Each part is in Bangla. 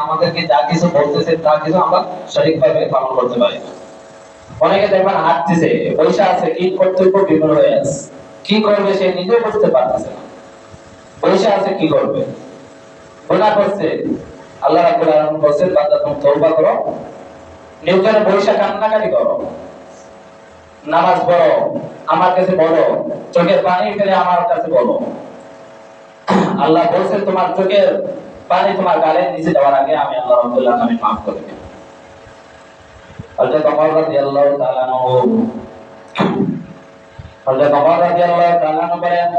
আমাদেরকে যা কিছু বলতেছে তা কিছু আমরা সঠিকভাবে পালন করতে পারি। অনেকে দেখবেন হাঁটতেছে, পয়সা আছে, কি কর্তব্য বিমূঢ় হয়ে আছে, কি করবে সে নিজেও বুঝতে পারতেছে না। পয়সা আছে, কি করবে, গুনাহ করছে। আল্লাহ রাব্বুল আলামিন বলেন, বান্দা তুমি তওবা করো, নির্জনে পয়সা কান্নাকাটি করো, নামাজ পড়ো, আমার কাছে বলো, চোখের পানি ফেলে আমার কাছে বলো। আল্লাহ বলেন তোমার চোখের পানি তোমার গালের নিচে দেওয়ার আগে আমি আল্লাহ রাব্বুল আলামিন মাফ করে দেব। হযরত ওমর রাদিয়াল্লাহু তাআলা আনহু হযরত ওমর রাদিয়াল্লাহু তাআলা আনহু বলেন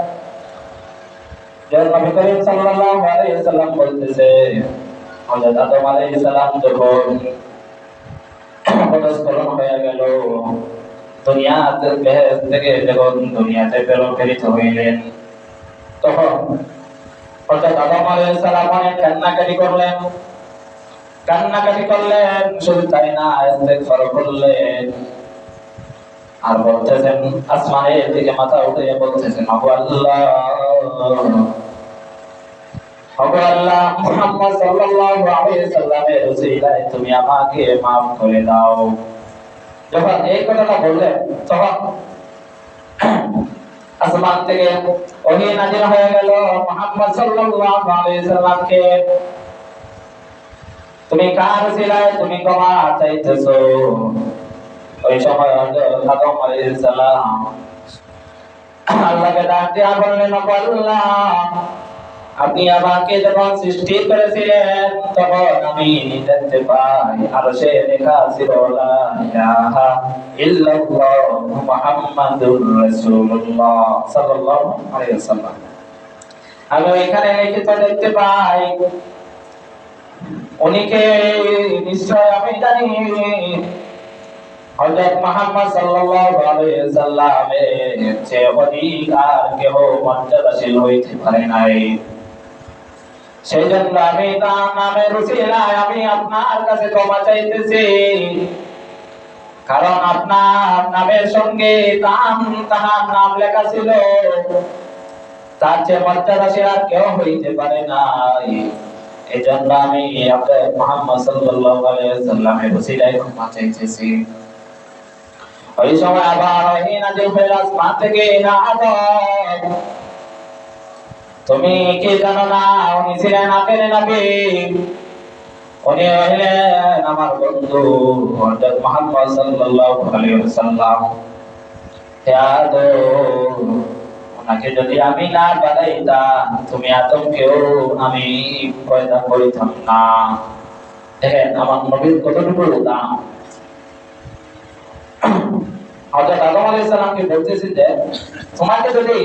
যে নবী করিম সাল্লাল্লাহু আলাইহি ওয়াসাল্লাম বলতেছে, হযরত আদম আলাইহিস সালাম যখন পদস্খলন হয়ে গেল, দুনিয়াতে বেহেশত থেকে যখন দুনিয়াতে প্রেরিত হইলেন, তখন হযরত আদম আলাইহিস সালাম অনেক কান্নাকাটি করলেন, শুধু তাই না, ইস্তেগফার করলেন আর বলতেছেন, আসমানের দিকে মাথা উঠিয়ে বলতেছেন, ওগো আল্লাহ, ওগো আল্লাহ, মুহাম্মদ সাল্লাল্লাহু আলাইহি সাল্লামের ওসিলায় তুমি আমাকে maaf করে দাও। যখন এই কথাটা বললেন, তখন আসমান থেকে ওহী নাযিল হয়ে গেল মুহাম্মদ সাল্লাল্লাহু আলাইহি সাল্লামকে, তুমি কার ওসিলায় তুমি ক্ষমা চাইতেছো। ওই সময় আদম আলাইহিস সালাম আল্লাহকে ডাক দিয়া বললেন, আল্লাহ, আপনি আমাকে যখন সৃষ্টি করেছিলেন তখন আমি দেখতে পাই আরশে লেখা ছিল লা ইলাহা ইল্লাল্লাহ মুহাম্মাদুর রাসূলুল্লাহ সাল্লাল্লাহু আলাইহি ওয়াসাল্লাম। আমি এখানে লিখিত দেখতে পাই উনিকে নিশ্চয় আমি জানি হযরত মুহাম্মদ সাল্লাল্লাহু আলাইহি ওয়াসাল্লামের চেয়ে অধিক আর কেউ মর্যাদাশীল হইতে পারে নাই। সেই জন্য আমি তার নামের উসিলায় আমি আপনার কাছে ক্ষমা চাইতেছি, কারণ আপনার নামের সঙ্গে তাহার নাম লেখা ছিল, তার চেয়ে মর্যাদাশীল আর কেউ হইতে পারে নাই। এই জন্য আমি আপনার মুহাম্মদ সাল্লাল্লাহু আলাইহি ওয়াসাল্লামের উসিলায় ক্ষমা চাইতেছি। ওই সময় আবার ওহী নাযিল হলো আসমান থেকে, না আদম, তুমি কি জানো না উনি ছিলেন আখের নবী, উনি হলেন আমার বন্ধু হযরত মুহাম্মদ সাল্লাল্লাহু আলাইহি ওয়াসাল্লাম। হে আদম, ওনাকে যদি আমি না বানাইতাম তুমি আদমকেও আমি পয়দা করিতাম না। দেখেন আমার নবীর কতটুকু দাম। হযরত আদম আলাইহিস সালামকে বলতেছেন যে তোমাকে যদি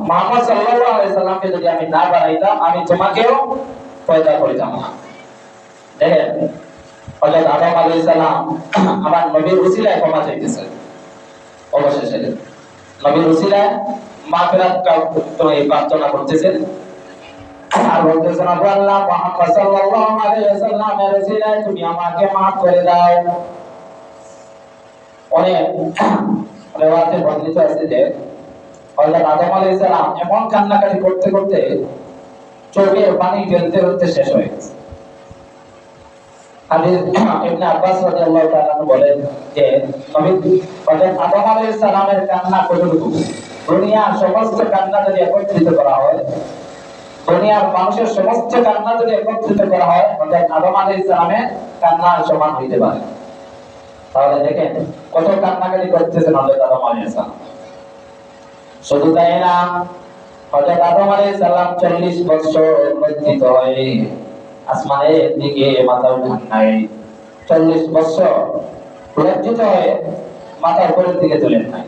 মুহাম্মদ সাল্লাল্লাহু আলাইহি সাল্লামকে যদি আমি না বানাইতাম আমি তোমাকেও পয়দা করিতাম না। দেখেন হযরত আদম আলাইহিস সালাম আমার নবীর উসিলায় ক্ষমা চাইতেছেন, অবশেষে নবীর উসিলায় মাগফিরাত প্রার্থনা করতেছেন আর বলতেছেন, আল্লাহ, মুহাম্মদ সাল্লাল্লাহু আলাইহি সাল্লামের উসিলায় তুমি আমাকে maaf করে দাও। অনেক রিওয়ায়াতে বর্ণিত আছে যে হযরত আদম আলাইহিস সালাম এমন কান্নাকাটি করতে করতে চোখের পানি ফেলতে ফেলতে শেষ হয়ে গেছে। হাদিস ইবনে আব্বাস রাদিয়াল্লাহু তাআলা বলেন যে নবী হযরত আদম আলাইহিস সালামের কান্না কতটুকু, দুনিয়ার সমস্ত কান্না যদি একত্রিত করা হয়, দুনিয়ার মানুষের সমস্ত কান্না যদি একত্রিত করা হয়, হযরত আদম আলাইহিস সালামের কান্নার সমান হইতে পারে। তাহলে দেখেন কত কান্নাকাটি করতেছেন হযরত আদম আলাইহিস সালাম। শুধু তাই না, হযরত আদম আলাইহিস সালাম 40 বছর লজ্জিত হয়ে আসমানের দিকে মাথা উঠান নাই। 40 বছর লজ্জিত হয়ে মাথা উপরের দিকে তুলেন নাই।